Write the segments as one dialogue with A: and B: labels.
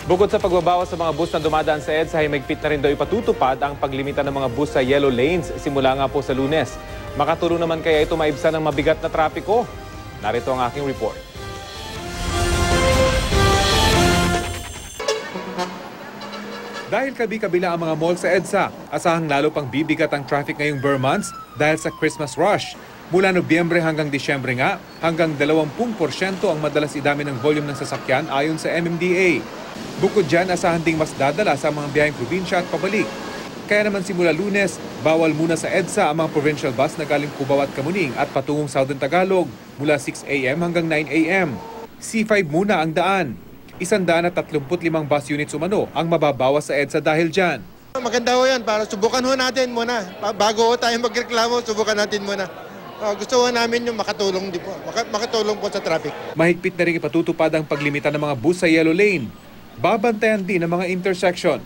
A: Bukod sa pagbabawas sa mga bus na dumadaan sa EDSA, ay mahigpit na rin daw ipatutupad ang paglimita ng mga bus sa yellow lanes simula nga po sa Lunes. Makatulong naman kaya ito maibsan ng mabigat na trapiko? Narito ang aking report. Dahil kabi-kabila ang mga mall sa EDSA, asahang lalo pang bibigat ang traffic ngayong Burr months dahil sa Christmas rush. Mula Nobyembre hanggang Disyembre nga, hanggang 20% ang madalas idami ng volume ng sasakyan ayon sa MMDA. Bukod dyan, asahan ding mas dadala sa mga biyaheng probinsya at pabalik. Kaya naman simula Lunes, bawal muna sa EDSA ang mga provincial bus na galing Cubao at Kamuning at patungong Southern Tagalog mula 6 a.m. hanggang 9 a.m. C5 muna ang daan. 135 bus units umano ang mababawas sa EDSA dahil dyan.
B: Maganda ho yan para subukan ho natin muna. Bago ho tayo magreklamo, subukan natin muna. Gusto ho namin yung makatulong po sa traffic.
A: Mahigpit na rin ipatutupad ang paglimita ng mga bus sa yellow lane. Babantayan din ang mga intersection.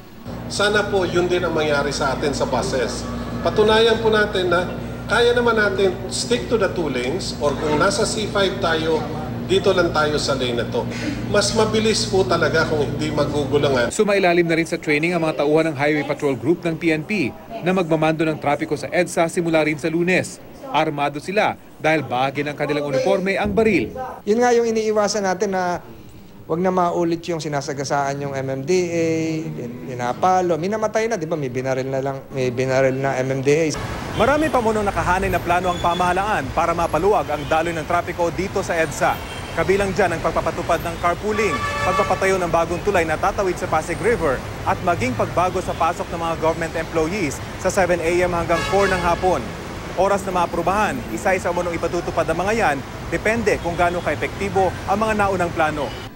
C: Sana po yun din ang mangyari sa atin sa buses. Patunayan po natin na kaya naman natin stick to the 2 lanes or kung nasa C5 tayo, dito lang tayo sa lane na to. Mas mabilis po talaga kung hindi magugulangan.
A: Sumailalim na rin sa training ang mga tauhan ng Highway Patrol Group ng PNP na magmamando ng trapiko sa EDSA simula rin sa Lunes. Armado sila dahil bahagi ng kanilang uniforme ang baril.
D: Yun nga yung iniiwasan natin na wag na maulit yung sinasagasaan yung MMDA, pinapalo. Minamatay na, di ba? May binaril na MMDA.
A: Marami pa munong nakahanay na plano ang pamahalaan para mapaluwag ang daloy ng trapiko dito sa EDSA. Kabilang dyan ang pagpapatupad ng carpooling, pagpapatayo ng bagong tulay na tatawid sa Pasig River at maging pagbago sa pasok ng mga government employees sa 7 a.m. hanggang 4 ng hapon. Oras na maaprubahan, isa-isa munong ipatutupad ang mga yan, depende kung gaano ka-epektibo ang mga naunang plano.